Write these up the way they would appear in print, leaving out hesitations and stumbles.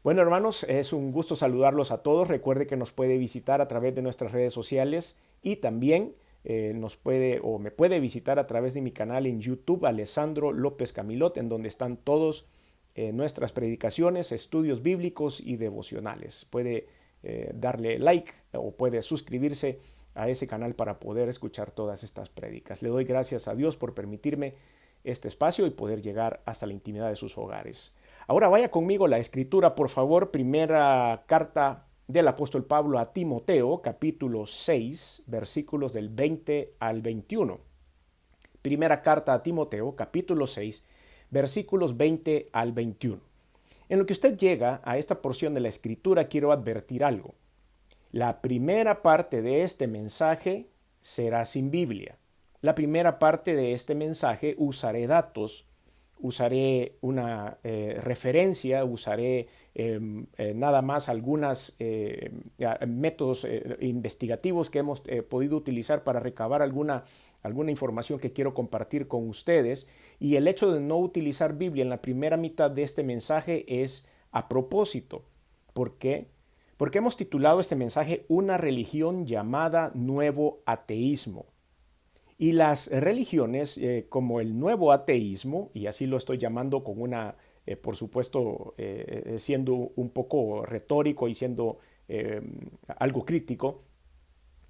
Bueno, hermanos, es un gusto saludarlos a todos. Recuerde que nos puede visitar a través de nuestras redes sociales y también me puede visitar a través de mi canal en YouTube, Alessandro López Camilot, en donde están todos nuestras predicaciones, estudios bíblicos y devocionales. Puede darle like o puede suscribirse a ese canal para poder escuchar todas estas prédicas. Le doy gracias a Dios por permitirme este espacio y poder llegar hasta la intimidad de sus hogares. Ahora vaya conmigo la escritura, por favor. Primera carta del apóstol Pablo a Timoteo, capítulo 6, versículos del 20 al 21. Primera carta a Timoteo, capítulo 6, versículos 20 al 21. En lo que usted llega a esta porción de la escritura, quiero advertir algo. La primera parte de este mensaje será sin Biblia. La primera parte de este mensaje usaré datos, usaré una referencia, usaré nada más algunos métodos investigativos que hemos podido utilizar para recabar alguna información que quiero compartir con ustedes. Y el hecho de no utilizar Biblia en la primera mitad de este mensaje es a propósito. ¿Por qué? Porque hemos titulado este mensaje Una religión llamada Nuevo Ateísmo. Y las religiones como el nuevo ateísmo, y así lo estoy llamando con por supuesto, siendo un poco retórico y siendo algo crítico,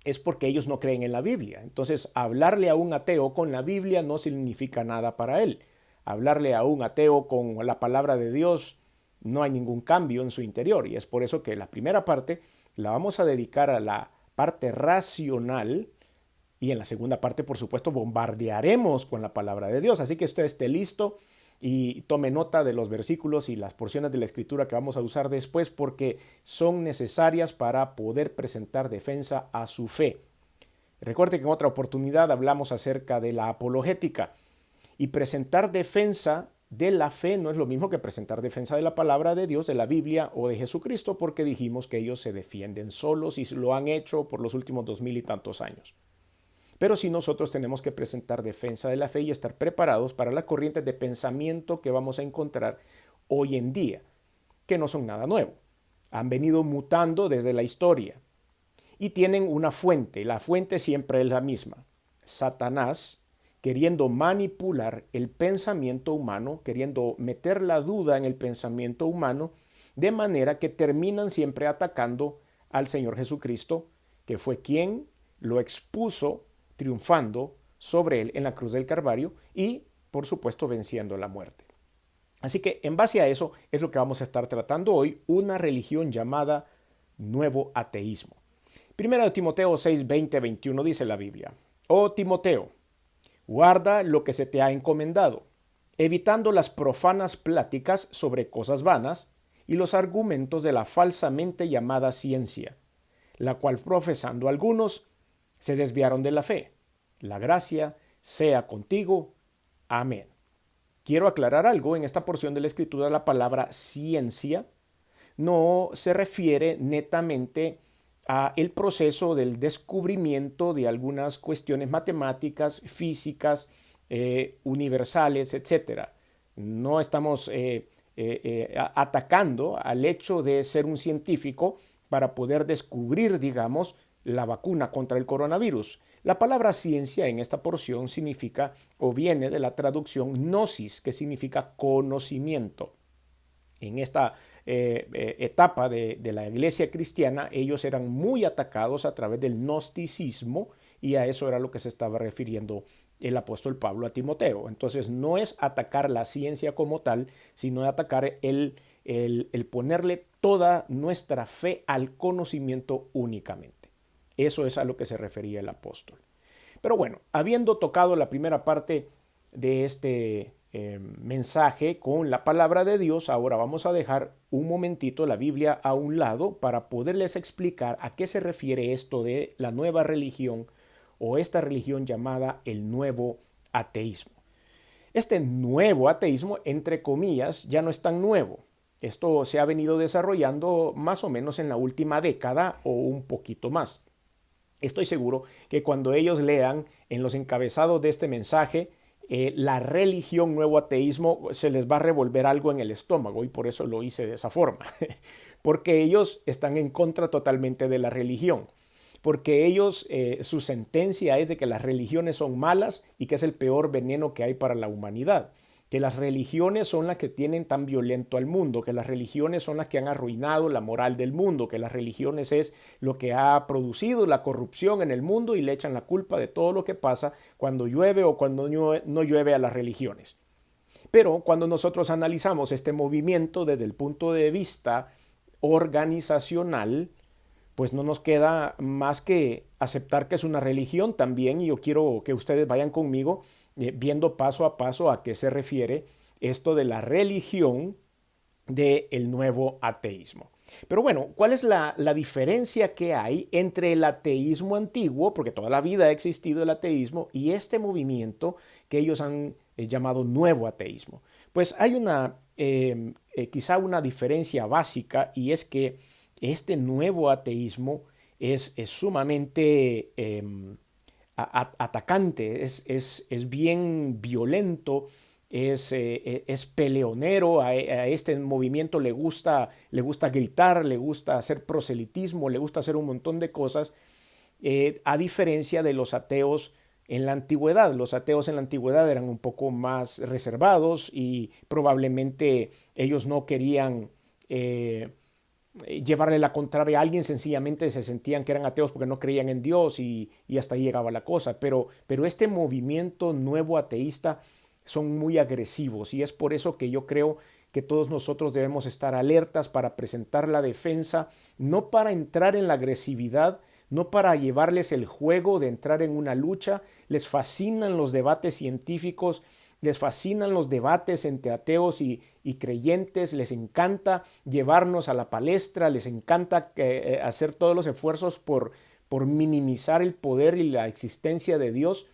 es porque ellos no creen en la Biblia. Entonces, hablarle a un ateo con la Biblia no significa nada para él. Hablarle a un ateo con la palabra de Dios no hay ningún cambio en su interior. Y es por eso que la primera parte la vamos a dedicar a la parte racional. Y en la segunda parte, por supuesto, bombardearemos con la palabra de Dios. Así que usted esté listo y tome nota de los versículos y las porciones de la escritura que vamos a usar después porque son necesarias para poder presentar defensa a su fe. Recuerde que en otra oportunidad hablamos acerca de la apologética y presentar defensa de la fe no es lo mismo que presentar defensa de la palabra de Dios, de la Biblia o de Jesucristo, porque dijimos que ellos se defienden solos y lo han hecho por los últimos 2000 y tantos años. Pero sí nosotros tenemos que presentar defensa de la fe y estar preparados para las corrientes de pensamiento que vamos a encontrar hoy en día, que no son nada nuevo. Han venido mutando desde la historia y tienen una fuente. La fuente siempre es la misma. Satanás queriendo manipular el pensamiento humano, queriendo meter la duda en el pensamiento humano, de manera que terminan siempre atacando al Señor Jesucristo, que fue quien lo expuso triunfando sobre él en la cruz del Calvario y, por supuesto, venciendo la muerte. Así que en base a eso es lo que vamos a estar tratando hoy, una religión llamada nuevo ateísmo. Primera de Timoteo 6, 20, 21 dice la Biblia: Oh Timoteo, guarda lo que se te ha encomendado, evitando las profanas pláticas sobre cosas vanas y los argumentos de la falsamente llamada ciencia, la cual profesando algunos se desviaron de la fe. La gracia sea contigo. Amén. Quiero aclarar algo. En esta porción de la Escritura, la palabra ciencia no se refiere netamente a el proceso del descubrimiento de algunas cuestiones matemáticas, físicas, universales, etc. No estamos atacando al hecho de ser un científico para poder descubrir, digamos, la vacuna contra el coronavirus. La palabra ciencia en esta porción significa o viene de la traducción gnosis, que significa conocimiento. En esta etapa de la iglesia cristiana, ellos eran muy atacados a través del gnosticismo y a eso era lo que se estaba refiriendo el apóstol Pablo a Timoteo. Entonces no es atacar la ciencia como tal, sino atacar el ponerle toda nuestra fe al conocimiento únicamente. Eso es a lo que se refería el apóstol. Pero bueno, habiendo tocado la primera parte de este mensaje con la palabra de Dios, ahora vamos a dejar un momentito la Biblia a un lado para poderles explicar a qué se refiere esto de la nueva religión o esta religión llamada el nuevo ateísmo. Este nuevo ateísmo, entre comillas, ya no es tan nuevo. Esto se ha venido desarrollando más o menos en la última década o un poquito más. Estoy seguro que cuando ellos lean en los encabezados de este mensaje la religión nuevo ateísmo se les va a revolver algo en el estómago y por eso lo hice de esa forma. Porque ellos están en contra totalmente de la religión. Porque ellos, su sentencia es de que las religiones son malas y que es el peor veneno que hay para la humanidad. Que las religiones son las que tienen tan violento al mundo, que las religiones son las que han arruinado la moral del mundo, que las religiones es lo que ha producido la corrupción en el mundo y le echan la culpa de todo lo que pasa cuando llueve o cuando no llueve a las religiones. Pero cuando nosotros analizamos este movimiento desde el punto de vista organizacional, pues no nos queda más que aceptar que es una religión también, y yo quiero que ustedes vayan conmigo viendo paso a paso a qué se refiere esto de la religión del nuevo ateísmo. Pero bueno, ¿cuál es la diferencia que hay entre el ateísmo antiguo, porque toda la vida ha existido el ateísmo, y este movimiento que ellos han llamado nuevo ateísmo? Pues hay quizá una diferencia básica, y es que este nuevo ateísmo es sumamente atacante, es bien violento, es peleonero. A este movimiento le gusta gritar, le gusta hacer proselitismo, le gusta hacer un montón de cosas, a diferencia de los ateos en la antigüedad. Los ateos en la antigüedad eran un poco más reservados y probablemente ellos no querían llevarle la contraria a alguien, sencillamente se sentían que eran ateos porque no creían en Dios y hasta ahí llegaba la cosa. Pero este movimiento nuevo ateísta son muy agresivos y es por eso que yo creo que todos nosotros debemos estar alertas para presentar la defensa, no para entrar en la agresividad, no para llevarles el juego de entrar en una lucha. Les fascinan los debates científicos, les fascinan los debates entre ateos y creyentes, les encanta llevarnos a la palestra, les encanta hacer todos los esfuerzos por minimizar el poder y la existencia de Dios.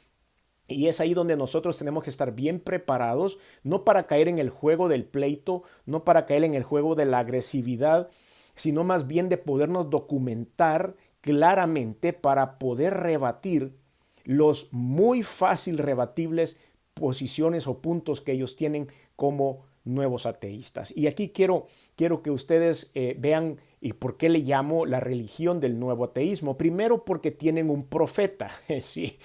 Y es ahí donde nosotros tenemos que estar bien preparados, no para caer en el juego del pleito, no para caer en el juego de la agresividad, sino más bien de podernos documentar claramente para poder rebatir los muy fácil rebatibles posiciones o puntos que ellos tienen como nuevos ateístas. Y aquí quiero que ustedes vean y por qué le llamo la religión del nuevo ateísmo. Primero, porque tienen un profeta. Sí,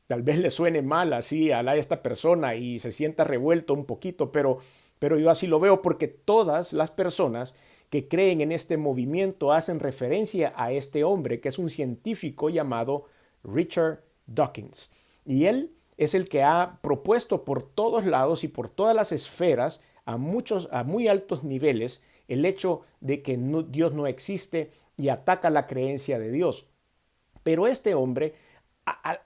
tal vez le suene mal así a esta persona y se sienta revuelto un poquito, pero yo así lo veo, porque todas las personas que creen en este movimiento hacen referencia a este hombre, que es un científico llamado Richard Dawkins. Y él es el que ha propuesto por todos lados y por todas las esferas, a muy altos niveles, el hecho de que Dios no existe, y ataca la creencia de Dios. Pero este hombre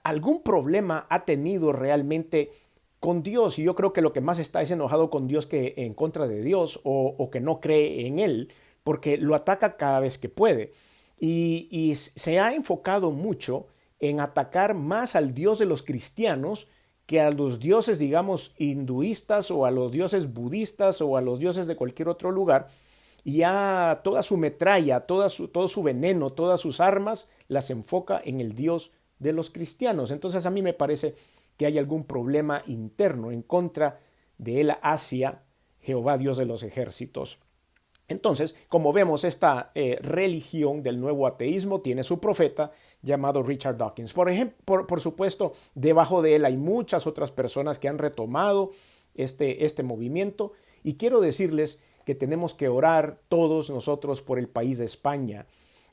algún problema ha tenido realmente con Dios, y yo creo que lo que más está es enojado con Dios que en contra de Dios, o que no cree en él, porque lo ataca cada vez que puede. Y se ha enfocado mucho en atacar más al Dios de los cristianos que a los dioses, digamos, hinduistas, o a los dioses budistas, o a los dioses de cualquier otro lugar. Y ya toda su metralla, todo su veneno, todas sus armas las enfoca en el Dios de los cristianos. Entonces a mí me parece que hay algún problema interno en contra de él hacia Jehová, Dios de los ejércitos. Entonces, como vemos, esta religión del nuevo ateísmo tiene su profeta llamado Richard Dawkins. Por ejemplo, por supuesto, debajo de él hay muchas otras personas que han retomado este movimiento, y quiero decirles que tenemos que orar todos nosotros por el país de España.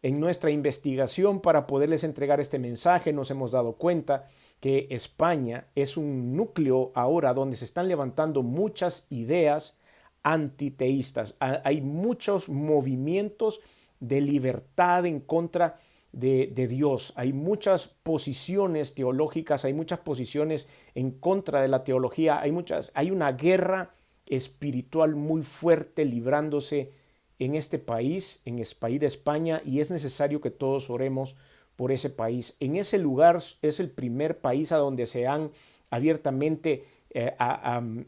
En nuestra investigación para poderles entregar este mensaje nos hemos dado cuenta que España es un núcleo ahora donde se están levantando muchas ideas antiteístas. Hay muchos movimientos de libertad en contra de Dios. Hay muchas posiciones teológicas, hay muchas posiciones en contra de la teología. Hay una guerra espiritual muy fuerte librándose en este país, en el país de España, y es necesario que todos oremos por ese país. En ese lugar es el primer país a donde se han abiertamente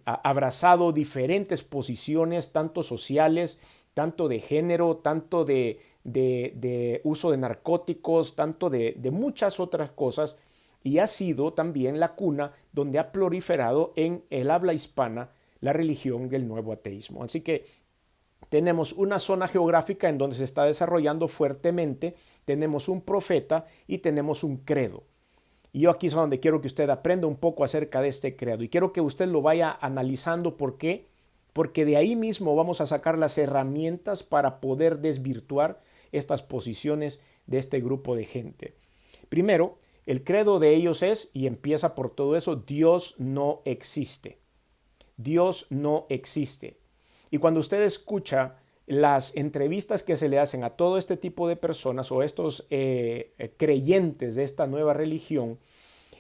abrazado diferentes posiciones, tanto sociales, tanto de género, tanto de uso de narcóticos, tanto de muchas otras cosas. y ha sido también la cuna donde ha proliferado en el habla hispana la religión del nuevo ateísmo. Así que tenemos una zona geográfica en donde se está desarrollando fuertemente, tenemos un profeta y tenemos un credo. Y yo aquí es donde quiero que usted aprenda un poco acerca de este credo y quiero que usted lo vaya analizando. ¿Por qué? Porque de ahí mismo vamos a sacar las herramientas para poder desvirtuar estas posiciones de este grupo de gente. Primero, el credo de ellos es, y empieza por todo eso, Dios no existe. Dios no existe. Y cuando usted escucha las entrevistas que se le hacen a todo este tipo de personas o estos creyentes de esta nueva religión,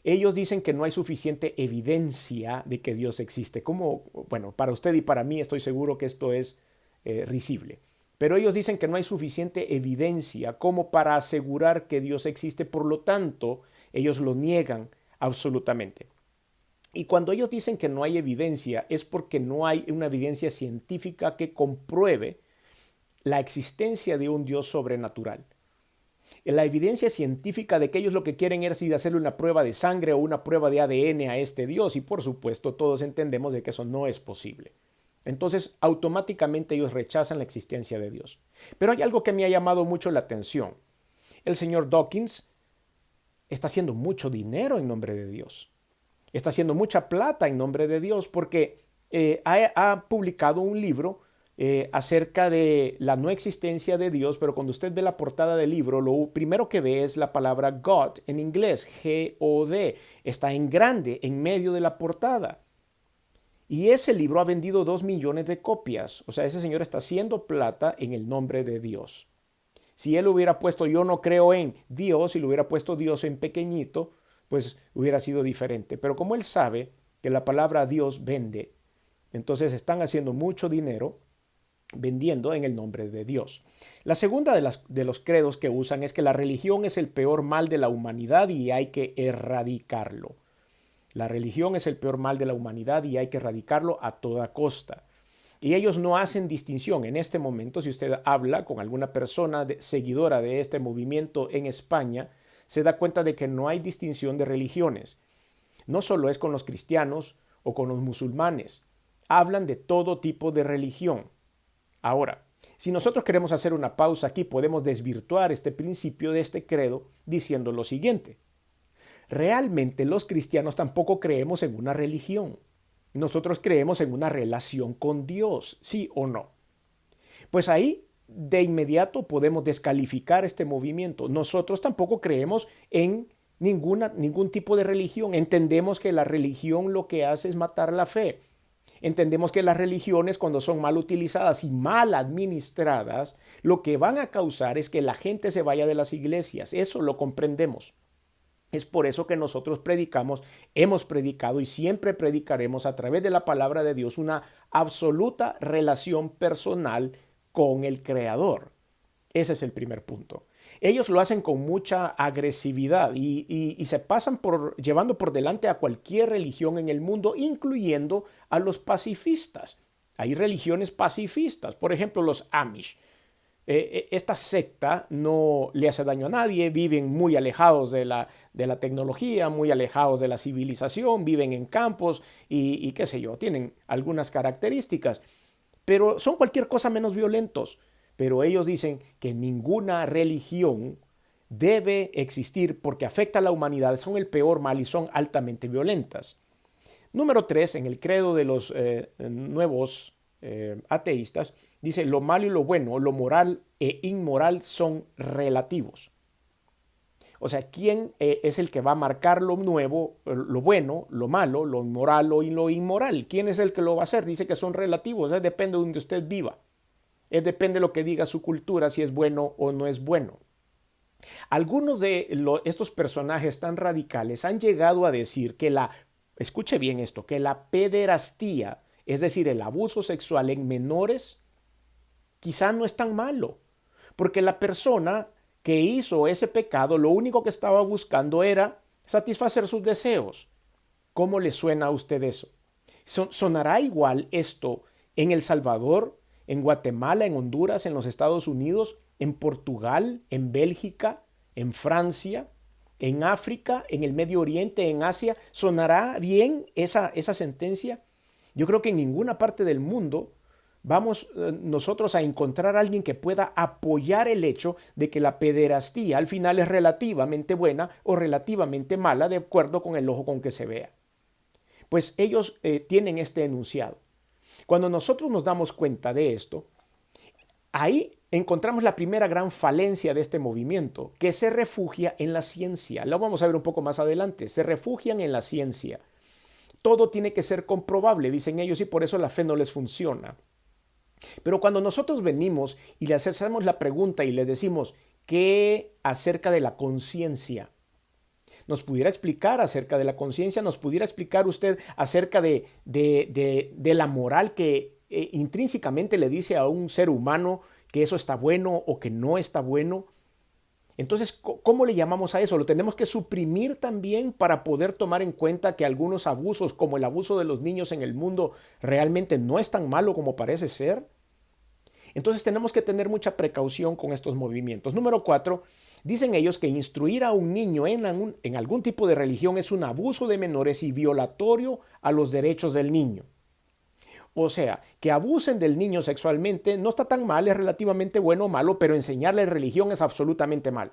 ellos dicen que no hay suficiente evidencia de que Dios existe. Como, bueno, para usted y para mí estoy seguro que esto es risible. Pero ellos dicen que no hay suficiente evidencia como para asegurar que Dios existe, por lo tanto, ellos lo niegan absolutamente. Y cuando ellos dicen que no hay evidencia, es porque no hay una evidencia científica que compruebe la existencia de un Dios sobrenatural. La evidencia científica de que ellos lo que quieren es ir a hacerle una prueba de sangre o una prueba de ADN a este Dios, y por supuesto todos entendemos de que eso no es posible. Entonces automáticamente ellos rechazan la existencia de Dios. Pero hay algo que me ha llamado mucho la atención. El señor Dawkins está haciendo mucho dinero en nombre de Dios. Está haciendo mucha plata en nombre de Dios porque ha publicado un libro acerca de la no existencia de Dios, pero cuando usted ve la portada del libro, lo primero que ve es la palabra God en inglés, G-O-D. Está en grande en medio de la portada. Y ese libro ha vendido 2 millones de copias. O sea, ese señor está haciendo plata en el nombre de Dios. Si él hubiera puesto yo no creo en Dios y lo hubiera puesto Dios en pequeñito, pues hubiera sido diferente. Pero como él sabe que la palabra Dios vende, entonces están haciendo mucho dinero vendiendo en el nombre de Dios. La segunda de los credos que usan es que la religión es el peor mal de la humanidad y hay que erradicarlo. La religión es el peor mal de la humanidad y hay que erradicarlo a toda costa. Y ellos no hacen distinción. En este momento, si usted habla con alguna persona seguidora de este movimiento en España, se da cuenta de que no hay distinción de religiones. No solo es con los cristianos o con los musulmanes. Hablan de todo tipo de religión. Ahora, si nosotros queremos hacer una pausa aquí, podemos desvirtuar este principio de este credo diciendo lo siguiente. Realmente los cristianos tampoco creemos en una religión. Nosotros creemos en una relación con Dios, ¿sí o no? Pues ahí de inmediato podemos descalificar este movimiento. Nosotros tampoco creemos en ningún tipo de religión. Entendemos que la religión lo que hace es matar la fe. Entendemos que las religiones, cuando son mal utilizadas y mal administradas, lo que van a causar es que la gente se vaya de las iglesias. Eso lo comprendemos. Es por eso que nosotros predicamos, hemos predicado y siempre predicaremos a través de la palabra de Dios una absoluta relación personal con el Creador. Ese es el primer punto. Ellos lo hacen con mucha agresividad y se pasan llevando por delante a cualquier religión en el mundo, incluyendo a los pacifistas. Hay religiones pacifistas, por ejemplo los Amish. Esta secta no le hace daño a nadie, viven muy alejados de la tecnología, muy alejados de la civilización, viven en campos y qué sé yo, tienen algunas características, pero son cualquier cosa menos violentos. Pero ellos dicen que ninguna religión debe existir porque afecta a la humanidad, son el peor mal y son altamente violentas. Número 3, en el credo de los nuevos ateístas, dice lo malo y lo bueno, lo moral e inmoral son relativos. O sea, ¿quién es el que va a marcar lo nuevo, lo bueno, lo malo, lo moral o lo inmoral? ¿Quién es el que lo va a hacer? Dice que son relativos, depende de donde usted viva. Depende de lo que diga su cultura, si es bueno o no es bueno. Algunos de estos personajes tan radicales han llegado a decir que escuche bien esto, que la pederastía, es decir, el abuso sexual en menores, quizá no es tan malo, porque la persona que hizo ese pecado, lo único que estaba buscando era satisfacer sus deseos. ¿Cómo le suena a usted eso? ¿Sonará igual esto en El Salvador, en Guatemala, en Honduras, en los Estados Unidos, en Portugal, en Bélgica, en Francia, en África, en el Medio Oriente, en Asia. ¿Sonará bien esa sentencia? Yo creo que en ninguna parte del mundo vamos nosotros a encontrar a alguien que pueda apoyar el hecho de que la pederastía al final es relativamente buena o relativamente mala de acuerdo con el ojo con que se vea. Pues ellos tienen este enunciado. Cuando nosotros nos damos cuenta de esto, ahí encontramos la primera gran falencia de este movimiento, que se refugia en la ciencia. Lo vamos a ver un poco más adelante. Se refugian en la ciencia. Todo tiene que ser comprobable, dicen ellos, y por eso la fe no les funciona. Pero cuando nosotros venimos y les hacemos la pregunta y les decimos, ¿qué acerca de la conciencia? ¿Nos pudiera explicar acerca de la conciencia? ¿Nos pudiera explicar usted acerca de la moral que intrínsecamente le dice a un ser humano que eso está bueno o que no está bueno? Entonces, ¿cómo le llamamos a eso? ¿Lo tenemos que suprimir también para poder tomar en cuenta que algunos abusos, como el abuso de los niños en el mundo, realmente no es tan malo como parece ser? Entonces tenemos que tener mucha precaución con estos movimientos. Número 4, dicen ellos que instruir a un niño en algún tipo de religión es un abuso de menores y violatorio a los derechos del niño. O sea, que abusen del niño sexualmente no está tan mal, es relativamente bueno o malo, pero enseñarle religión es absolutamente malo.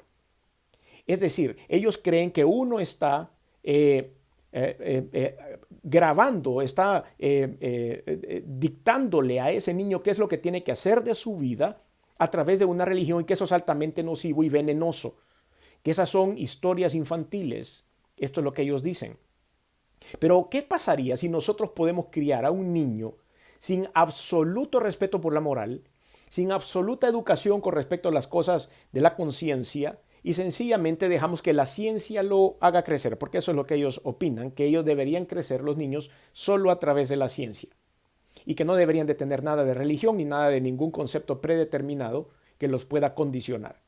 Es decir, ellos creen que uno está grabando, está dictándole a ese niño qué es lo que tiene que hacer de su vida a través de una religión y que eso es altamente nocivo y venenoso, que esas son historias infantiles. Esto es lo que ellos dicen. Pero, ¿qué pasaría si nosotros podemos criar a un niño sin absoluto respeto por la moral, sin absoluta educación con respecto a las cosas de la conciencia y sencillamente dejamos que la ciencia lo haga crecer? Porque eso es lo que ellos opinan, que ellos deberían crecer los niños solo a través de la ciencia y que no deberían de tener nada de religión ni nada de ningún concepto predeterminado que los pueda condicionar.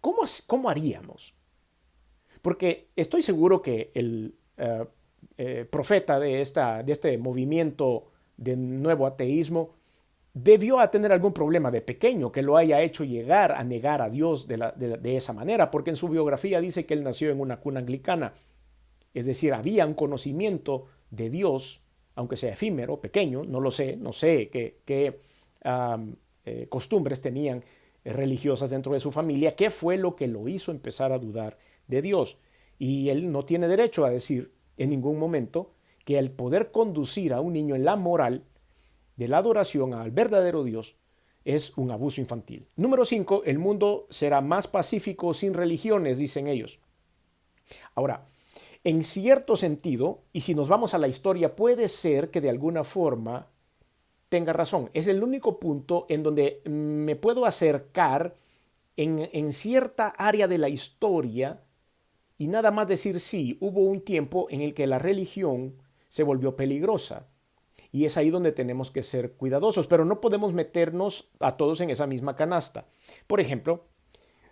¿Cómo haríamos? Porque estoy seguro que el profeta de este movimiento de nuevo ateísmo debió a tener algún problema de pequeño que lo haya hecho llegar a negar a Dios de esa manera, porque en su biografía dice que él nació en una cuna anglicana. Es decir, había un conocimiento de Dios, aunque sea efímero, pequeño, no sé qué costumbres tenían religiosas dentro de su familia, qué fue lo que lo hizo empezar a dudar de Dios. Y él no tiene derecho a decir en ningún momento que el poder conducir a un niño en la moral de la adoración al verdadero Dios es un abuso infantil. Número 5, el mundo será más pacífico sin religiones, dicen ellos. Ahora, en cierto sentido, y si nos vamos a la historia, puede ser que de alguna forma tenga razón. Es el único punto en donde me puedo acercar en cierta área de la historia y nada más decir sí, hubo un tiempo en el que la religión se volvió peligrosa. Y es ahí donde tenemos que ser cuidadosos, pero no podemos meternos a todos en esa misma canasta. Por ejemplo,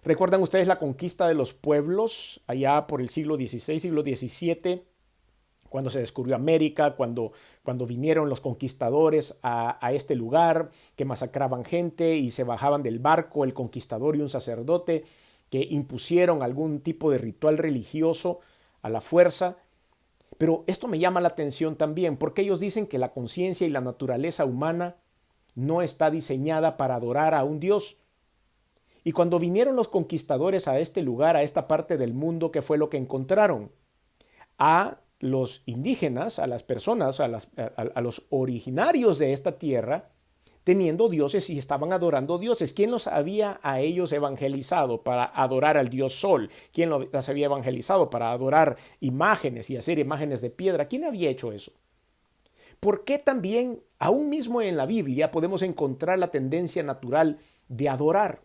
¿recuerdan ustedes la conquista de los pueblos allá por el siglo XVI, siglo XVII? Cuando se descubrió América, cuando vinieron los conquistadores a este lugar, que masacraban gente y se bajaban del barco el conquistador y un sacerdote, que impusieron algún tipo de ritual religioso a la fuerza. Pero esto me llama la atención también, porque ellos dicen que la conciencia y la naturaleza humana no está diseñada para adorar a un Dios. Y cuando vinieron los conquistadores a este lugar, a esta parte del mundo, ¿qué fue lo que encontraron? A los indígenas, a las personas, a los originarios de esta tierra, teniendo dioses y estaban adorando dioses. ¿Quién los había a ellos evangelizado para adorar al dios Sol? ¿Quién los había evangelizado para adorar imágenes y hacer imágenes de piedra? ¿Quién había hecho eso? ¿Por qué también, aún mismo en la Biblia, podemos encontrar la tendencia natural de adorar?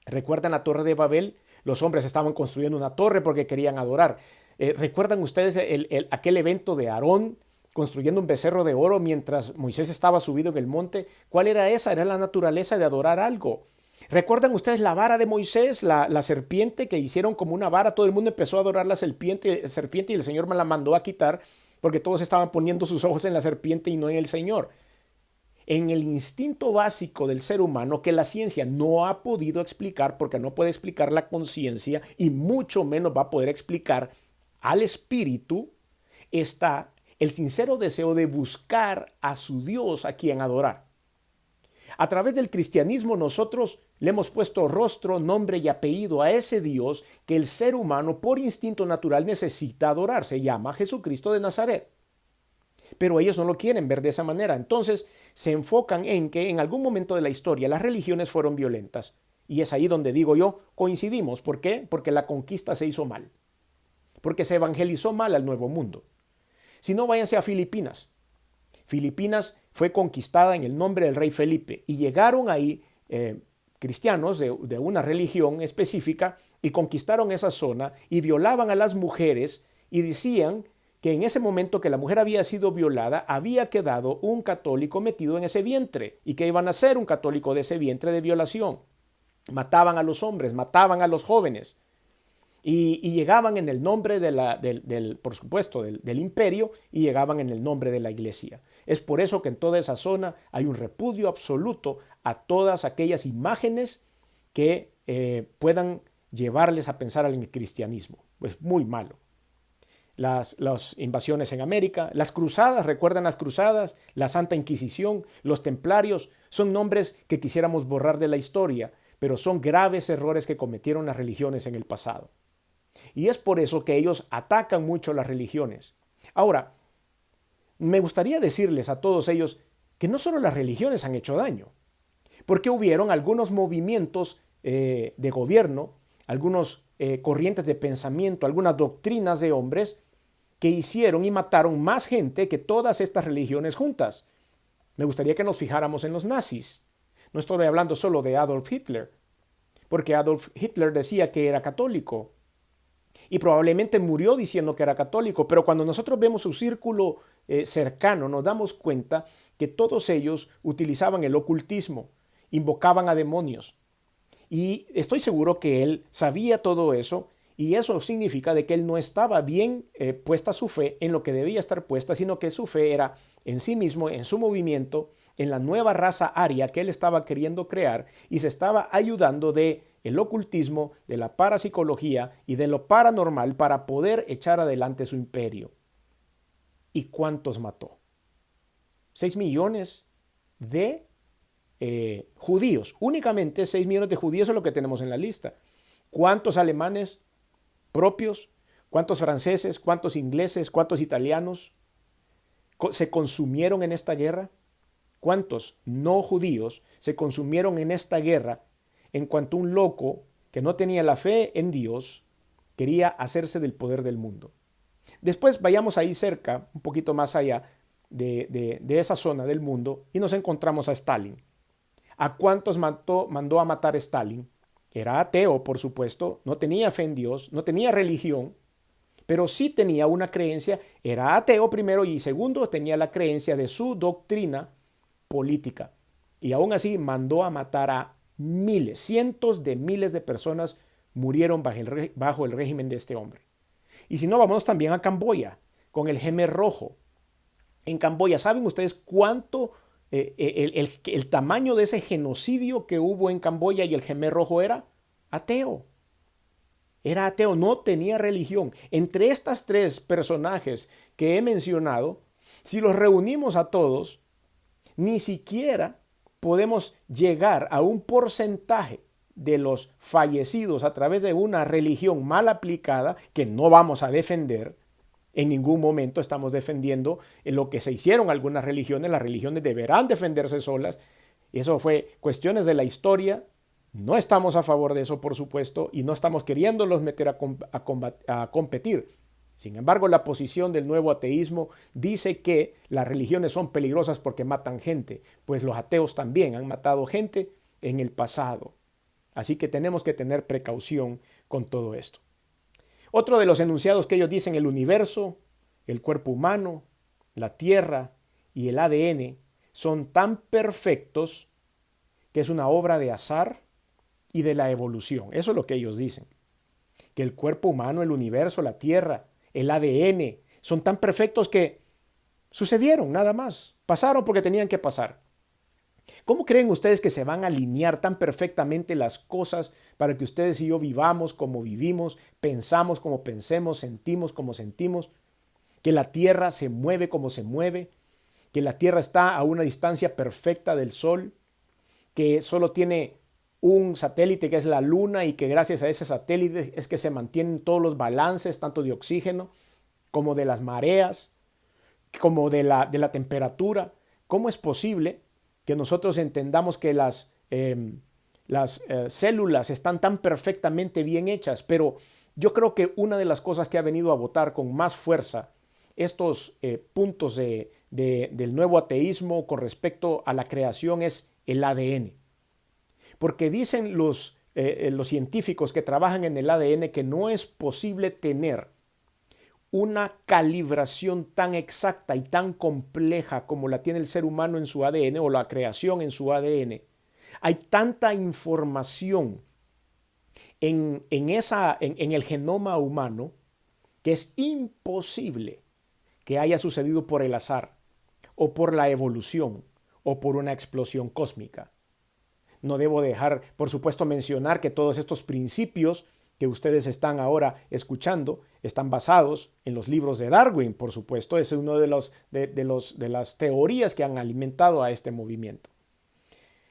¿Recuerdan la Torre de Babel? Los hombres estaban construyendo una torre porque querían adorar. ¿Recuerdan ustedes aquel evento de Aarón construyendo un becerro de oro mientras Moisés estaba subido en el monte? ¿Cuál era esa? Era la naturaleza de adorar algo. ¿Recuerdan ustedes la vara de Moisés, la serpiente que hicieron como una vara? Todo el mundo empezó a adorar la serpiente y el Señor me la mandó a quitar porque todos estaban poniendo sus ojos en la serpiente y no en el Señor. en el instinto básico del ser humano que la ciencia no ha podido explicar, porque no puede explicar la conciencia y mucho menos va a poder explicar al espíritu, está el sincero deseo de buscar a su Dios a quien adorar. A través del cristianismo nosotros le hemos puesto rostro, nombre y apellido a ese Dios que el ser humano por instinto natural necesita adorar. Se llama Jesucristo de Nazaret. Pero ellos no lo quieren ver de esa manera. Entonces se enfocan en que en algún momento de la historia las religiones fueron violentas. Y es ahí donde digo yo, coincidimos. ¿Por qué? Porque la conquista se hizo mal. Porque se evangelizó mal al Nuevo Mundo. Si no, váyanse a Filipinas. Filipinas fue conquistada en el nombre del rey Felipe y llegaron ahí cristianos de una religión específica y conquistaron esa zona y violaban a las mujeres y decían que en ese momento que la mujer había sido violada había quedado un católico metido en ese vientre y que iban a ser un católico de ese vientre de violación. Mataban a los hombres, mataban a los jóvenes. Y llegaban en el nombre por supuesto, del imperio y llegaban en el nombre de la iglesia. Es por eso que en toda esa zona hay un repudio absoluto a todas aquellas imágenes que puedan llevarles a pensar en el cristianismo. Pues muy malo. Las invasiones en América, las cruzadas, ¿recuerdan las cruzadas? La Santa Inquisición, los templarios, son nombres que quisiéramos borrar de la historia, pero son graves errores que cometieron las religiones en el pasado. Y es por eso que ellos atacan mucho las religiones. Ahora, me gustaría decirles a todos ellos que no solo las religiones han hecho daño, porque hubieron algunos movimientos de gobierno, algunos corrientes de pensamiento, algunas doctrinas de hombres que hicieron y mataron más gente que todas estas religiones juntas. Me gustaría que nos fijáramos en los nazis. No estoy hablando solo de Adolf Hitler, porque Adolf Hitler decía que era católico. Y probablemente murió diciendo que era católico, pero cuando nosotros vemos su círculo cercano, nos damos cuenta que todos ellos utilizaban el ocultismo, invocaban a demonios. Y estoy seguro que él sabía todo eso, y eso significa de que él no estaba bien puesta su fe en lo que debía estar puesta, sino que su fe era en sí mismo, en su movimiento, en la nueva raza aria que él estaba queriendo crear, y se estaba ayudando de el ocultismo, de la parapsicología y de lo paranormal para poder echar adelante su imperio. ¿Y cuántos mató? 6 millones de judíos. Únicamente 6 millones de judíos es lo que tenemos en la lista. ¿Cuántos alemanes propios? ¿Cuántos franceses? ¿Cuántos ingleses? ¿Cuántos italianos se consumieron en esta guerra? ¿Cuántos no judíos se consumieron en esta guerra en cuanto un loco que no tenía la fe en Dios quería hacerse del poder del mundo? Después vayamos ahí cerca, un poquito más allá de esa zona del mundo, y nos encontramos a Stalin. ¿A cuántos mandó a matar Stalin? Era ateo, por supuesto, no tenía fe en Dios, no tenía religión, pero sí tenía una creencia. Era ateo primero y segundo tenía la creencia de su doctrina política. Y aún así mandó a matar a miles, cientos de miles de personas murieron bajo el régimen de este hombre. Y si no, vamos también a Camboya, con el Khmer Rojo. En Camboya, ¿saben ustedes cuánto el tamaño de ese genocidio que hubo en Camboya? Y el Khmer Rojo era ateo. Era ateo, no tenía religión. Entre estas 3 personajes que he mencionado, si los reunimos a todos, ni siquiera podemos llegar a un porcentaje de los fallecidos a través de una religión mal aplicada que no vamos a defender. En ningún momento estamos defendiendo lo que se hicieron algunas religiones. Las religiones deberán defenderse solas. Eso fue cuestiones de la historia. No estamos a favor de eso, por supuesto, y no estamos queriéndolos meter a competir. Sin embargo, la posición del nuevo ateísmo dice que las religiones son peligrosas porque matan gente, pues los ateos también han matado gente en el pasado. Así que tenemos que tener precaución con todo esto. Otro de los enunciados que ellos dicen: el universo, el cuerpo humano, la tierra y el ADN son tan perfectos que es una obra de azar y de la evolución. Eso es lo que ellos dicen. Que el cuerpo humano, el universo, la tierra, el ADN son tan perfectos que sucedieron nada más. Pasaron porque tenían que pasar. ¿Cómo creen ustedes que se van a alinear tan perfectamente las cosas para que ustedes y yo vivamos como vivimos, pensamos como pensemos, sentimos como sentimos, que la Tierra se mueve como se mueve, que la Tierra está a una distancia perfecta del Sol, que solo tiene un satélite que es la Luna y que gracias a ese satélite es que se mantienen todos los balances, tanto de oxígeno como de las mareas, como de la temperatura? ¿Cómo es posible que nosotros entendamos que las células están tan perfectamente bien hechas? Pero yo creo que una de las cosas que ha venido a votar con más fuerza estos puntos del nuevo ateísmo con respecto a la creación es el ADN. Porque dicen los científicos que trabajan en el ADN que no es posible tener una calibración tan exacta y tan compleja como la tiene el ser humano en su ADN o la creación en su ADN. Hay tanta información en el genoma humano que es imposible que haya sucedido por el azar o por la evolución o por una explosión cósmica. No debo dejar, por supuesto, mencionar que todos estos principios que ustedes están ahora escuchando están basados en los libros de Darwin, por supuesto. Es uno de las teorías que han alimentado a este movimiento.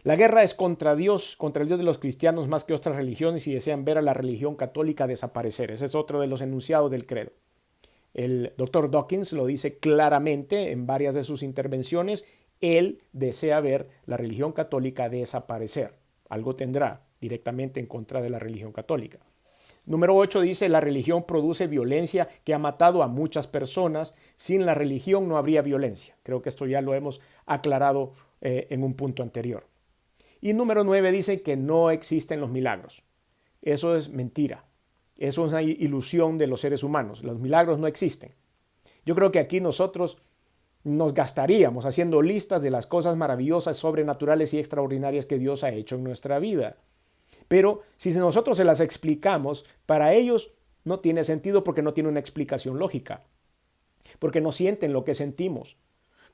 La guerra es contra Dios, contra el Dios de los cristianos más que otras religiones y desean ver a la religión católica desaparecer. Ese es otro de los enunciados del credo. El doctor Dawkins lo dice claramente en varias de sus intervenciones. Él desea ver la religión católica desaparecer. Algo tendrá directamente en contra de la religión católica. Número 8 dice, la religión produce violencia que ha matado a muchas personas. Sin la religión no habría violencia. Creo que esto ya lo hemos aclarado en un punto anterior. Y número 9 dice que no existen los milagros. Eso es mentira. Eso es una ilusión de los seres humanos. Los milagros no existen. Yo creo que aquí nosotros nos gastaríamos haciendo listas de las cosas maravillosas, sobrenaturales y extraordinarias que Dios ha hecho en nuestra vida. Pero si nosotros se las explicamos, para ellos no tiene sentido porque no tiene una explicación lógica, porque no sienten lo que sentimos,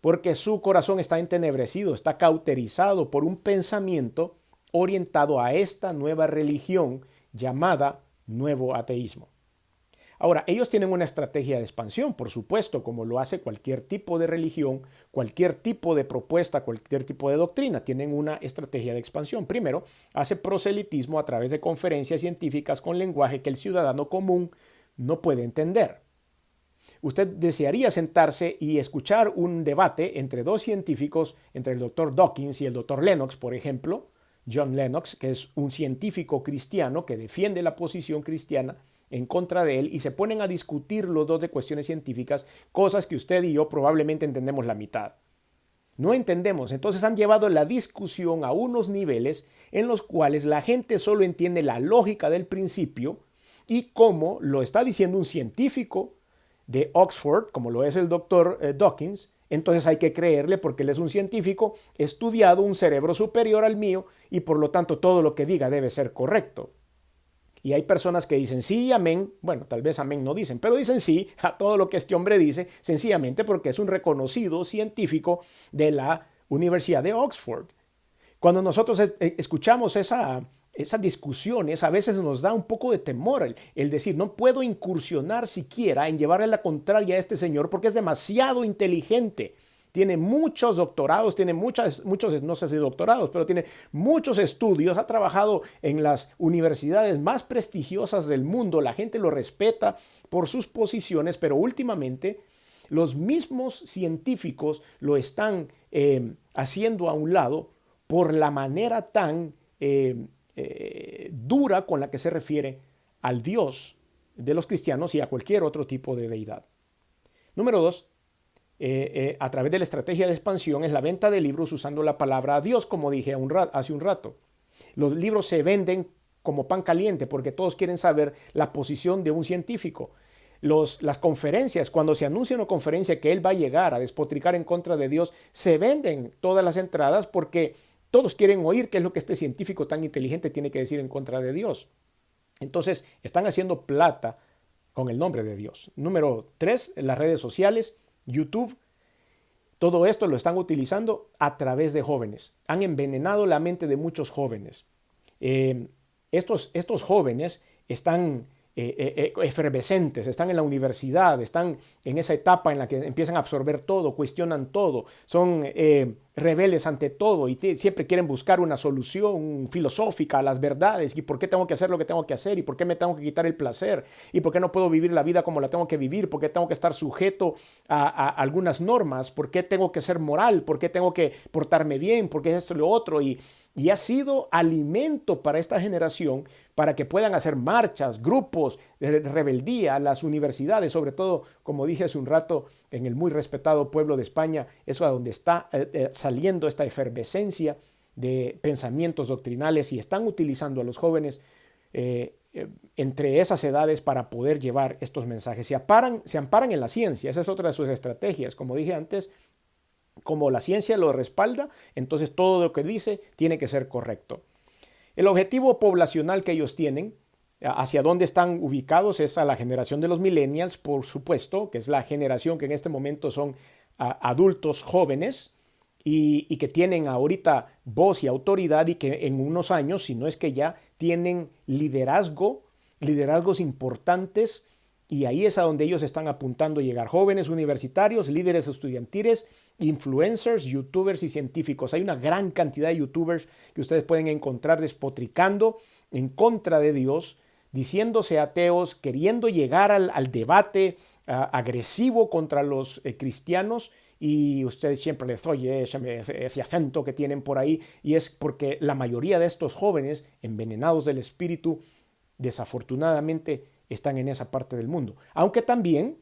porque su corazón está entenebrecido, está cauterizado por un pensamiento orientado a esta nueva religión llamada nuevo ateísmo. Ahora, ellos tienen una estrategia de expansión, por supuesto, como lo hace cualquier tipo de religión, cualquier tipo de propuesta, cualquier tipo de doctrina. Tienen una estrategia de expansión. Primero, hace proselitismo a través de conferencias científicas con lenguaje que el ciudadano común no puede entender. Usted desearía sentarse y escuchar un debate entre dos científicos, entre el doctor Dawkins y el doctor Lennox, por ejemplo, John Lennox, que es un científico cristiano que defiende la posición cristiana en contra de él, y se ponen a discutir los dos de cuestiones científicas, cosas que usted y yo probablemente entendemos la mitad. No entendemos, entonces han llevado la discusión a unos niveles en los cuales la gente solo entiende la lógica del principio y como lo está diciendo un científico de Oxford, como lo es el doctor Dawkins, entonces hay que creerle porque él es un científico estudiado, un cerebro superior al mío y por lo tanto todo lo que diga debe ser correcto. Y hay personas que dicen sí, amén. Bueno, tal vez amén no dicen, pero dicen sí a todo lo que este hombre dice, sencillamente porque es un reconocido científico de la Universidad de Oxford. Cuando nosotros escuchamos esas discusiones, a veces nos da un poco de temor el decir, no puedo incursionar siquiera en llevarle la contraria a este señor porque es demasiado inteligente. Tiene muchos doctorados, tiene muchos, no sé si doctorados, pero tiene muchos estudios, ha trabajado en las universidades más prestigiosas del mundo, la gente lo respeta por sus posiciones, pero últimamente los mismos científicos lo están haciendo a un lado por la manera tan dura con la que se refiere al Dios de los cristianos y a cualquier otro tipo de deidad. Número 2. A través de la estrategia de expansión es la venta de libros usando la palabra Dios, como dije hace un rato. Los libros se venden como pan caliente porque todos quieren saber la posición de un científico. Las conferencias, cuando se anuncia una conferencia que él va a llegar a despotricar en contra de Dios, se venden todas las entradas porque todos quieren oír qué es lo que este científico tan inteligente tiene que decir en contra de Dios. Entonces, están haciendo plata con el nombre de Dios. Número 3, las redes sociales. YouTube. Todo esto lo están utilizando a través de jóvenes. Han envenenado la mente de muchos jóvenes. Estos jóvenes están efervescentes, están en la universidad, están en esa etapa en la que empiezan a absorber todo, cuestionan todo, son rebeldes ante todo y siempre quieren buscar una solución filosófica a las verdades. ¿Y por qué tengo que hacer lo que tengo que hacer? ¿Y por qué me tengo que quitar el placer? ¿Y por qué no puedo vivir la vida como la tengo que vivir? ¿Por qué tengo que estar sujeto a algunas normas? ¿Por qué tengo que ser moral? ¿Por qué tengo que portarme bien? ¿Por qué esto y lo otro? Y ha sido alimento para esta generación para que puedan hacer marchas, grupos de rebeldía, las universidades, sobre todo, como dije hace un rato, en el muy respetado pueblo de España, eso a donde está saliendo esta efervescencia de pensamientos doctrinales y están utilizando a los jóvenes entre esas edades para poder llevar estos mensajes. Se amparan en la ciencia, esa es otra de sus estrategias. Como dije antes, como la ciencia lo respalda, entonces todo lo que dice tiene que ser correcto. El objetivo poblacional que ellos tienen, hacia dónde están ubicados, es a la generación de los millennials, por supuesto, que es la generación que en este momento son adultos jóvenes y que tienen ahorita voz y autoridad y que en unos años, si no es que ya, tienen liderazgos importantes. Y ahí es a donde ellos están apuntando a llegar. Jóvenes universitarios, líderes estudiantiles, influencers, youtubers y científicos. Hay una gran cantidad de youtubers que ustedes pueden encontrar despotricando en contra de Dios, diciéndose ateos, queriendo llegar al debate agresivo contra los cristianos. Y ustedes siempre les oye ese acento que tienen por ahí. Y es porque la mayoría de estos jóvenes envenenados del espíritu, desafortunadamente, están en esa parte del mundo. Aunque también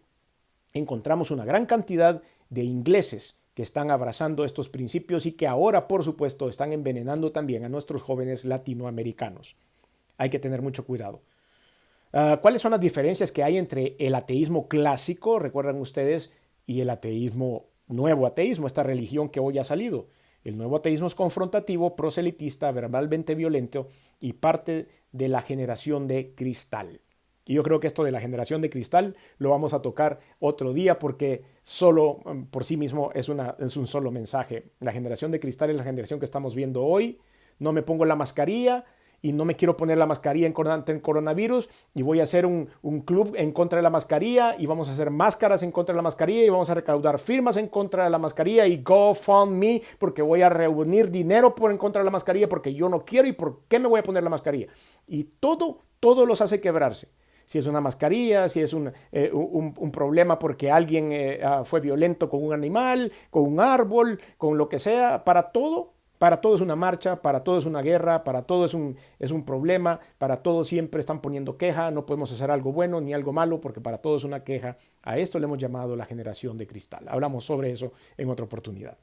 encontramos una gran cantidad de ingleses que están abrazando estos principios y que ahora, por supuesto, están envenenando también a nuestros jóvenes latinoamericanos. Hay que tener mucho cuidado. ¿Cuáles son las diferencias que hay entre el ateísmo clásico, recuerdan ustedes, y el nuevo ateísmo, esta religión que hoy ha salido? El nuevo ateísmo es confrontativo, proselitista, verbalmente violento y parte de la generación de cristal. Y yo creo que esto de la generación de cristal lo vamos a tocar otro día porque solo por sí mismo es un solo mensaje. La generación de cristal es la generación que estamos viendo hoy. No me pongo la mascarilla y no me quiero poner la mascarilla en coronavirus y voy a hacer un club en contra de la mascarilla y vamos a hacer máscaras en contra de la mascarilla y vamos a recaudar firmas en contra de la mascarilla y GoFundMe porque voy a reunir dinero en contra de la mascarilla porque yo no quiero y por qué me voy a poner la mascarilla. Y todo los hace quebrarse. Si es una mascarilla, si es un problema porque alguien fue violento con un animal, con un árbol, con lo que sea, para todo es una marcha, para todo es una guerra, para todo es un problema, para todo siempre están poniendo queja, no podemos hacer algo bueno ni algo malo porque para todo es una queja. A esto le hemos llamado la generación de cristal. Hablamos sobre eso en otra oportunidad.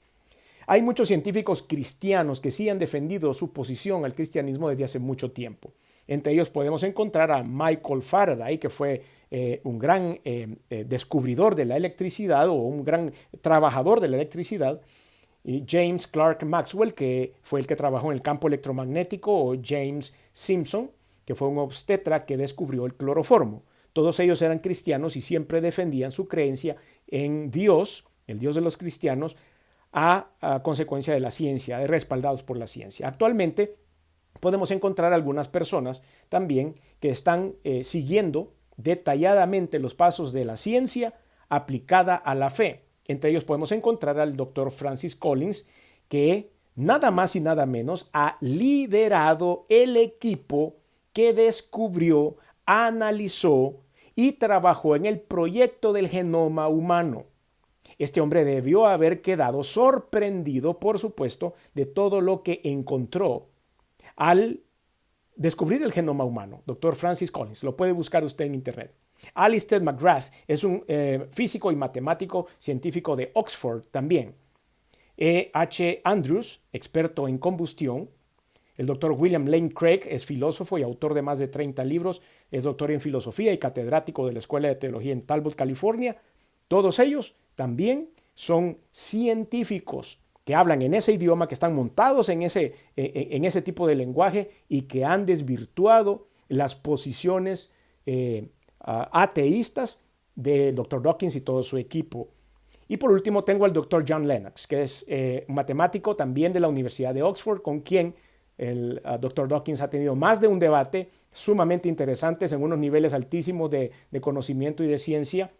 Hay muchos científicos cristianos que sí han defendido su posición al cristianismo desde hace mucho tiempo. Entre ellos podemos encontrar a Michael Faraday, que fue un gran descubridor de la electricidad o un gran trabajador de la electricidad, y James Clerk Maxwell, que fue el que trabajó en el campo electromagnético, o James Simpson, que fue un obstetra que descubrió el cloroformo. Todos ellos eran cristianos y siempre defendían su creencia en Dios, el Dios de los cristianos, a consecuencia de la ciencia, respaldados por la ciencia. Actualmente podemos encontrar algunas personas también que están siguiendo detalladamente los pasos de la ciencia aplicada a la fe. Entre ellos podemos encontrar al doctor Francis Collins, que nada más y nada menos ha liderado el equipo que descubrió, analizó y trabajó en el proyecto del genoma humano. Este hombre debió haber quedado sorprendido, por supuesto, de todo lo que encontró al descubrir el genoma humano. Dr. Francis Collins, lo puede buscar usted en internet. Alistair McGrath es un físico y matemático científico de Oxford también. H. Andrews, experto en combustión. El Dr. William Lane Craig es filósofo y autor de más de 30 libros. Es doctor en filosofía y catedrático de la Escuela de Teología en Talbot, California. Todos ellos también son científicos que hablan en ese idioma, que están montados en ese tipo de lenguaje y que han desvirtuado las posiciones ateístas del Dr. Dawkins y todo su equipo. Y por último tengo al doctor John Lennox, que es un matemático también de la Universidad de Oxford, con quien el doctor Dawkins ha tenido más de un debate sumamente interesantes en unos niveles altísimos de conocimiento y de ciencia.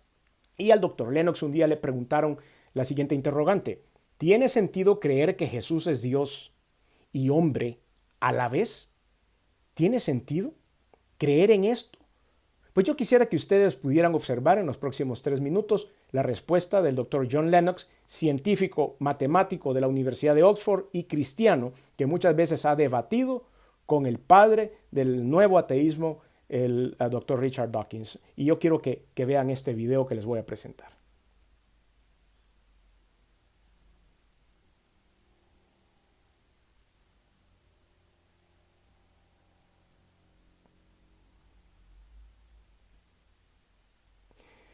Y al doctor Lennox un día le preguntaron la siguiente interrogante: ¿tiene sentido creer que Jesús es Dios y hombre a la vez? ¿Tiene sentido creer en esto? Pues yo quisiera que ustedes pudieran observar en los próximos 3 minutos la respuesta del doctor John Lennox, científico matemático de la Universidad de Oxford y cristiano, que muchas veces ha debatido con el padre del nuevo ateísmo, el doctor Richard Dawkins. Y yo quiero que vean este video que les voy a presentar.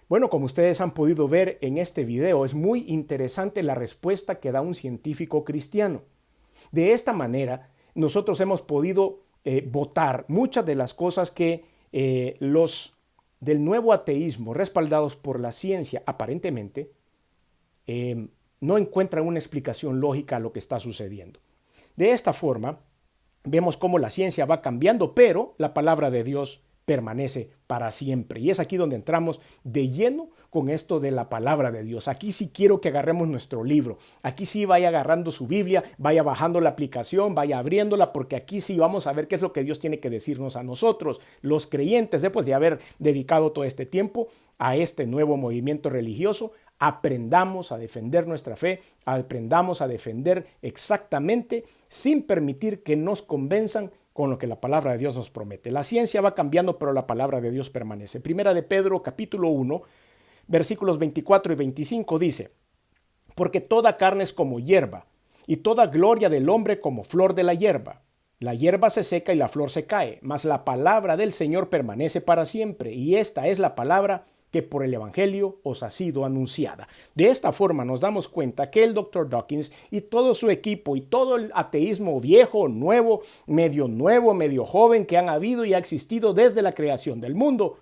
Bueno, como ustedes han podido ver en este video, es muy interesante la respuesta que da un científico cristiano. De esta manera, nosotros hemos podido votar muchas de las cosas que los del nuevo ateísmo, respaldados por la ciencia, aparentemente, no encuentran una explicación lógica a lo que está sucediendo. De esta forma, vemos cómo la ciencia va cambiando, pero la palabra de Dios permanece para siempre. Y es aquí donde entramos de lleno con esto de la palabra de Dios. Aquí sí quiero que agarremos nuestro libro. Aquí sí vaya agarrando su Biblia, vaya bajando la aplicación, vaya abriéndola, porque aquí sí vamos a ver qué es lo que Dios tiene que decirnos a nosotros, los creyentes, después de haber dedicado todo este tiempo a este nuevo movimiento religioso. Aprendamos a defender nuestra fe, aprendamos a defender exactamente, sin permitir que nos convenzan con lo que la palabra de Dios nos promete. La ciencia va cambiando, pero la palabra de Dios permanece. Primera de Pedro, capítulo 1, versículos 24 y 25 dice: porque toda carne es como hierba, y toda gloria del hombre como flor de la hierba. La hierba se seca y la flor se cae, mas la palabra del Señor permanece para siempre, y esta es la palabra que por el Evangelio os ha sido anunciada. De esta forma nos damos cuenta que el Dr. Dawkins y todo su equipo y todo el ateísmo viejo, nuevo, medio joven que han habido y ha existido desde la creación del mundo,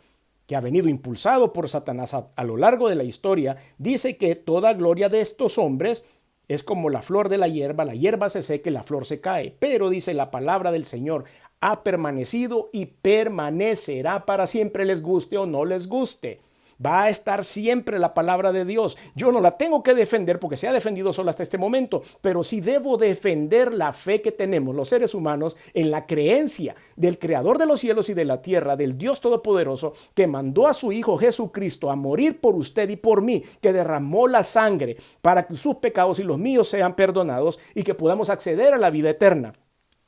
que ha venido impulsado por Satanás a lo largo de la historia, dice que toda gloria de estos hombres es como la flor de la hierba se seca y la flor se cae. Pero dice la palabra del Señor ha permanecido y permanecerá para siempre, les guste o no les guste. Va a estar siempre la palabra de Dios. Yo no la tengo que defender porque se ha defendido solo hasta este momento, pero sí debo defender la fe que tenemos los seres humanos en la creencia del Creador de los cielos y de la tierra, del Dios Todopoderoso, que mandó a su Hijo Jesucristo a morir por usted y por mí, que derramó la sangre para que sus pecados y los míos sean perdonados y que podamos acceder a la vida eterna.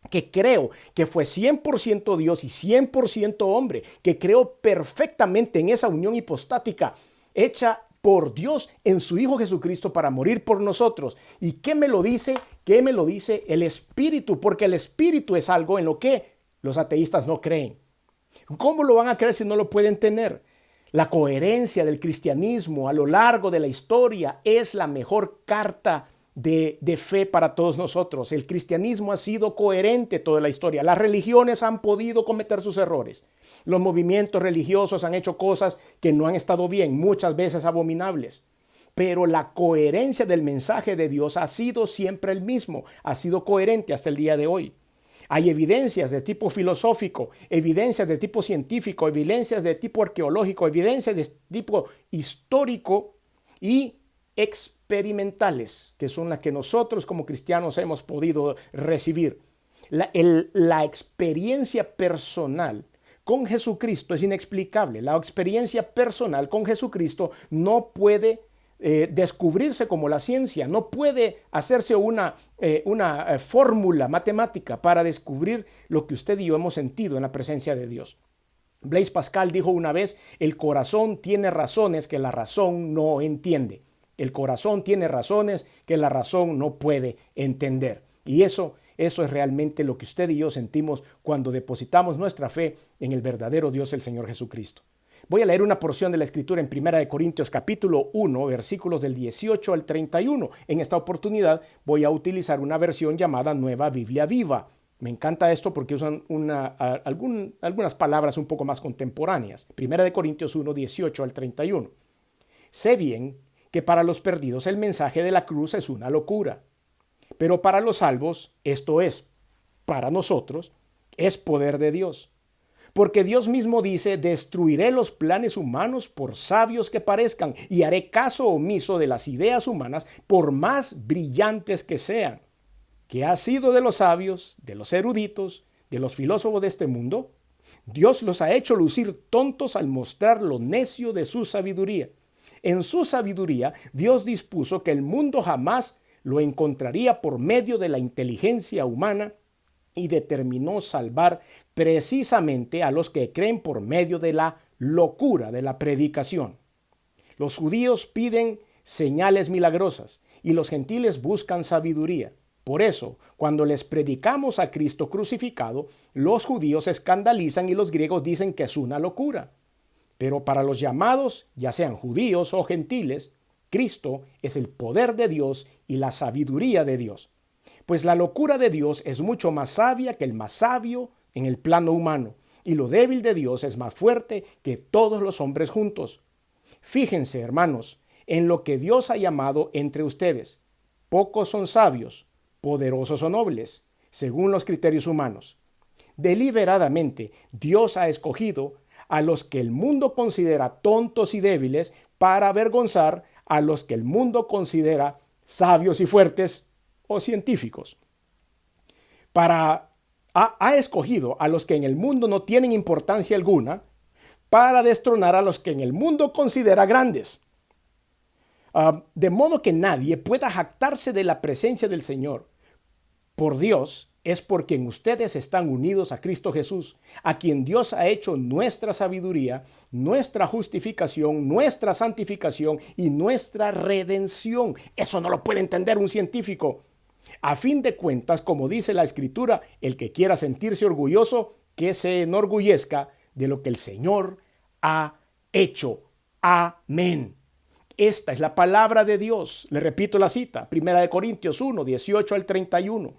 Que creo que fue 100% Dios y 100% hombre, que creo perfectamente en esa unión hipostática hecha por Dios en su Hijo Jesucristo para morir por nosotros. ¿Y qué me lo dice? ¿Qué me lo dice el Espíritu? Porque el Espíritu es algo en lo que los ateístas no creen. ¿Cómo lo van a creer si no lo pueden tener? La coherencia del cristianismo a lo largo de la historia es la mejor carta de fe para todos nosotros. El cristianismo ha sido coherente toda la historia. Las religiones han podido cometer sus errores. Los movimientos religiosos han hecho cosas que no han estado bien, muchas veces abominables. Pero la coherencia del mensaje de Dios ha sido siempre el mismo, ha sido coherente hasta el día de hoy. Hay evidencias de tipo filosófico, evidencias de tipo científico, evidencias de tipo arqueológico, evidencias de tipo histórico y experimentales, que son las que nosotros como cristianos hemos podido recibir. La experiencia personal con Jesucristo es inexplicable. La experiencia personal con Jesucristo no puede descubrirse como la ciencia, no puede hacerse una fórmula matemática para descubrir lo que usted y yo hemos sentido en la presencia de Dios. Blaise Pascal dijo una vez: el corazón tiene razones que la razón no entiende. El corazón tiene razones que la razón no puede entender. Y eso es realmente lo que usted y yo sentimos cuando depositamos nuestra fe en el verdadero Dios, el Señor Jesucristo. Voy a leer una porción de la Escritura en 1 Corintios capítulo 1, versículos del 18 al 31. En esta oportunidad voy a utilizar una versión llamada Nueva Biblia Viva. Me encanta esto porque usan algunas palabras un poco más contemporáneas. 1 Corintios 1, 18 al 31. Sé bien que para los perdidos el mensaje de la cruz es una locura, pero para los salvos, esto es, para nosotros, es poder de Dios. Porque Dios mismo dice: destruiré los planes humanos por sabios que parezcan y haré caso omiso de las ideas humanas por más brillantes que sean. ¿Qué ha sido de los sabios, de los eruditos, de los filósofos de este mundo? Dios los ha hecho lucir tontos al mostrar lo necio de su sabiduría. En su sabiduría, Dios dispuso que el mundo jamás lo encontraría por medio de la inteligencia humana y determinó salvar precisamente a los que creen por medio de la locura de la predicación. Los judíos piden señales milagrosas y los gentiles buscan sabiduría. Por eso, cuando les predicamos a Cristo crucificado, los judíos se escandalizan y los griegos dicen que es una locura. Pero para los llamados, ya sean judíos o gentiles, Cristo es el poder de Dios y la sabiduría de Dios. Pues la locura de Dios es mucho más sabia que el más sabio en el plano humano, y lo débil de Dios es más fuerte que todos los hombres juntos. Fíjense, hermanos, en lo que Dios ha llamado entre ustedes. Pocos son sabios, poderosos o nobles, según los criterios humanos. Deliberadamente, Dios ha escogido a los que el mundo considera tontos y débiles para avergonzar a los que el mundo considera sabios y fuertes o científicos. Ha escogido a los que en el mundo no tienen importancia alguna para destronar a los que en el mundo considera grandes. De modo que nadie pueda jactarse de la presencia del Señor. Por Dios es por quien ustedes están unidos a Cristo Jesús, a quien Dios ha hecho nuestra sabiduría, nuestra justificación, nuestra santificación y nuestra redención. Eso no lo puede entender un científico. A fin de cuentas, como dice la Escritura, el que quiera sentirse orgulloso, que se enorgullezca de lo que el Señor ha hecho. Amén. Esta es la palabra de Dios. Le repito la cita, 1 Corintios 1, 18 al 31.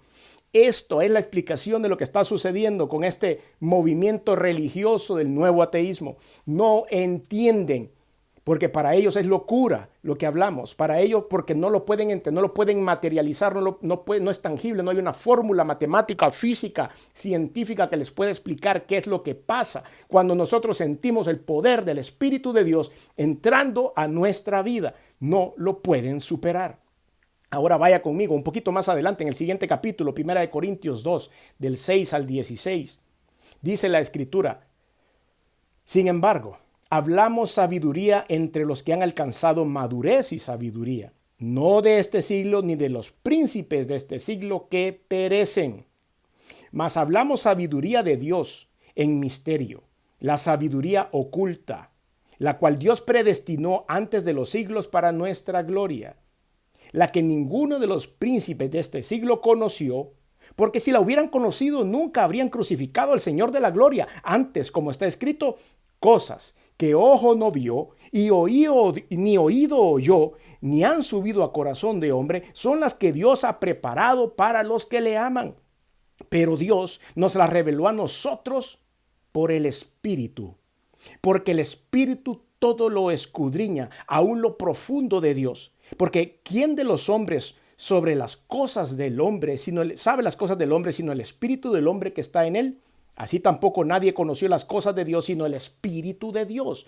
Esto es la explicación de lo que está sucediendo con este movimiento religioso del nuevo ateísmo. No entienden, porque para ellos es locura lo que hablamos. Para ellos, porque no lo pueden entender, no lo pueden materializar, no es tangible, no hay una fórmula matemática, física, científica que les pueda explicar qué es lo que pasa cuando nosotros sentimos el poder del Espíritu de Dios entrando a nuestra vida. No lo pueden superar. Ahora vaya conmigo un poquito más adelante en el siguiente capítulo, 1 Corintios 2, del 6 al 16. Dice la Escritura: sin embargo, hablamos sabiduría entre los que han alcanzado madurez y sabiduría, no de este siglo ni de los príncipes de este siglo que perecen. Mas hablamos sabiduría de Dios en misterio, la sabiduría oculta, la cual Dios predestinó antes de los siglos para nuestra gloria, la que ninguno de los príncipes de este siglo conoció, porque si la hubieran conocido nunca habrían crucificado al Señor de la gloria. Antes, como está escrito, cosas que ojo no vio y ni oído oyó, ni han subido a corazón de hombre, son las que Dios ha preparado para los que le aman. Pero Dios nos las reveló a nosotros por el Espíritu, porque el Espíritu todo lo escudriña, aún lo profundo de Dios. Porque ¿quién de los hombres sobre las cosas del hombre sabe las cosas del hombre sino el Espíritu del hombre que está en él? Así tampoco nadie conoció las cosas de Dios sino el Espíritu de Dios.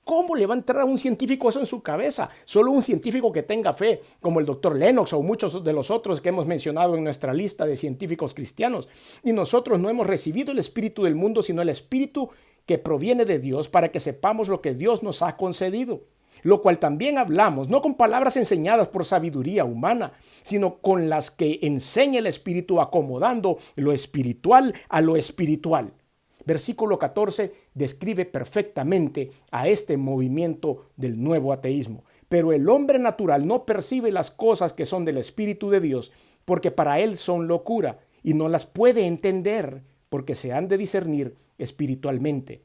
¿Cómo le va a entrar a un científico eso en su cabeza? Solo un científico que tenga fe, como el doctor Lennox o muchos de los otros que hemos mencionado en nuestra lista de científicos cristianos. Y nosotros no hemos recibido el espíritu del mundo, sino el espíritu que proviene de Dios, para que sepamos lo que Dios nos ha concedido. Lo cual también hablamos, no con palabras enseñadas por sabiduría humana, sino con las que enseña el Espíritu, acomodando lo espiritual a lo espiritual. Versículo 14 describe perfectamente a este movimiento del nuevo ateísmo. Pero el hombre natural no percibe las cosas que son del Espíritu de Dios, porque para él son locura, y no las puede entender, porque se han de discernir espiritualmente.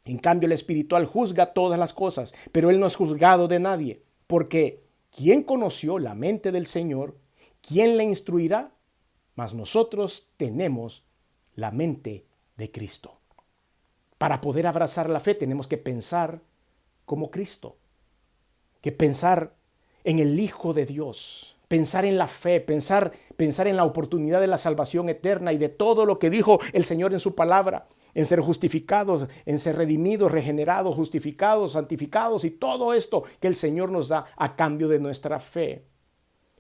En cambio, el espiritual juzga todas las cosas, pero él no es juzgado de nadie, porque ¿quién conoció la mente del Señor? ¿Quién le instruirá? Mas nosotros tenemos la mente de Cristo. Para poder abrazar la fe tenemos que pensar como Cristo, que pensar en el Hijo de Dios, pensar en la fe, pensar en la oportunidad de la salvación eterna y de todo lo que dijo el Señor en su palabra, en ser justificados, en ser redimidos, regenerados, justificados, santificados y todo esto que el Señor nos da a cambio de nuestra fe.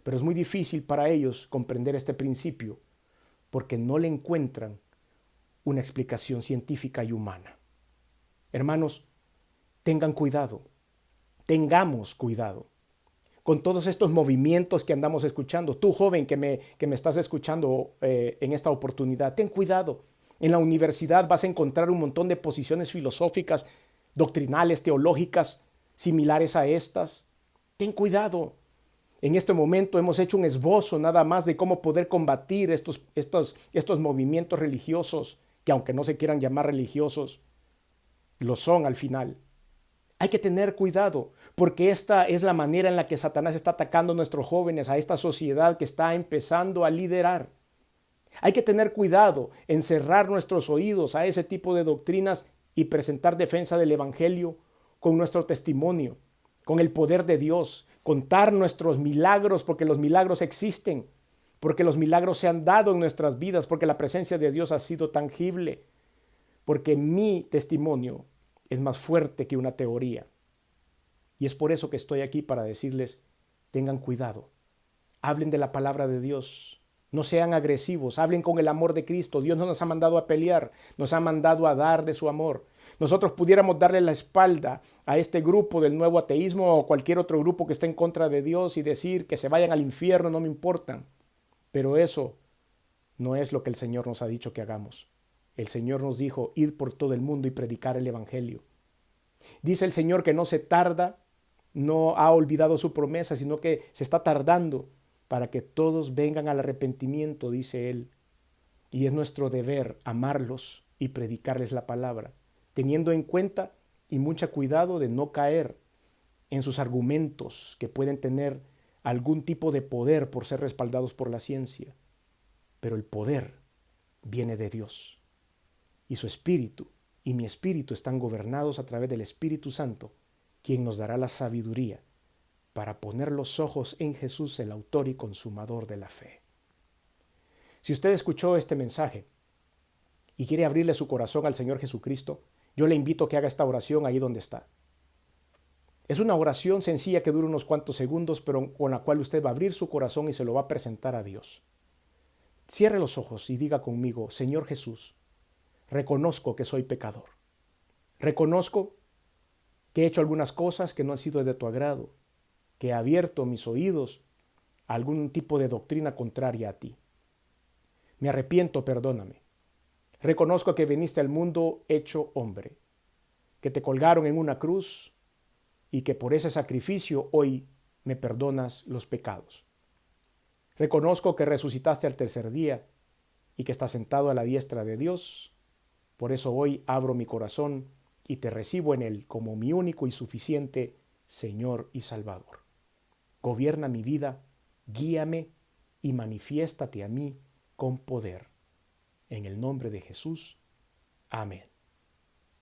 Pero es muy difícil para ellos comprender este principio porque no le encuentran una explicación científica y humana. Hermanos, tengan cuidado, tengamos cuidado con todos estos movimientos que andamos escuchando. Tú, joven, que me estás escuchando en esta oportunidad, ten cuidado. En la universidad vas a encontrar un montón de posiciones filosóficas, doctrinales, teológicas, similares a estas. Ten cuidado. En este momento hemos hecho un esbozo nada más de cómo poder combatir estos movimientos religiosos, que aunque no se quieran llamar religiosos, lo son al final. Hay que tener cuidado, porque esta es la manera en la que Satanás está atacando a nuestros jóvenes, a esta sociedad que está empezando a liderar. Hay que tener cuidado en cerrar nuestros oídos a ese tipo de doctrinas y presentar defensa del Evangelio con nuestro testimonio, con el poder de Dios, contar nuestros milagros, porque los milagros existen, porque los milagros se han dado en nuestras vidas, porque la presencia de Dios ha sido tangible, porque mi testimonio es más fuerte que una teoría. Y es por eso que estoy aquí para decirles, tengan cuidado, hablen de la palabra de Dios, no sean agresivos, hablen con el amor de Cristo. Dios no nos ha mandado a pelear, nos ha mandado a dar de su amor. Nosotros pudiéramos darle la espalda a este grupo del nuevo ateísmo o cualquier otro grupo que esté en contra de Dios y decir que se vayan al infierno, no me importan. Pero eso no es lo que el Señor nos ha dicho que hagamos. El Señor nos dijo, id por todo el mundo y predicar el Evangelio. Dice el Señor que no se tarda, no ha olvidado su promesa, sino que se está tardando para que todos vengan al arrepentimiento, dice Él. Y es nuestro deber amarlos y predicarles la palabra, teniendo en cuenta y mucho cuidado de no caer en sus argumentos que pueden tener algún tipo de poder por ser respaldados por la ciencia. Pero el poder viene de Dios. Y su espíritu y mi espíritu están gobernados a través del Espíritu Santo, quien nos dará la sabiduría para poner los ojos en Jesús, el autor y consumador de la fe. Si usted escuchó este mensaje y quiere abrirle su corazón al Señor Jesucristo, yo le invito a que haga esta oración ahí donde está. Es una oración sencilla que dura unos cuantos segundos, pero con la cual usted va a abrir su corazón y se lo va a presentar a Dios. Cierre los ojos y diga conmigo, Señor Jesús, reconozco que soy pecador. Reconozco que he hecho algunas cosas que no han sido de tu agrado, que he abierto mis oídos a algún tipo de doctrina contraria a ti. Me arrepiento, perdóname. Reconozco que viniste al mundo hecho hombre, que te colgaron en una cruz y que por ese sacrificio hoy me perdonas los pecados. Reconozco que resucitaste al tercer día y que estás sentado a la diestra de Dios. Por eso hoy abro mi corazón y te recibo en él como mi único y suficiente Señor y Salvador. Gobierna mi vida, guíame y manifiéstate a mí con poder. En el nombre de Jesús. Amén.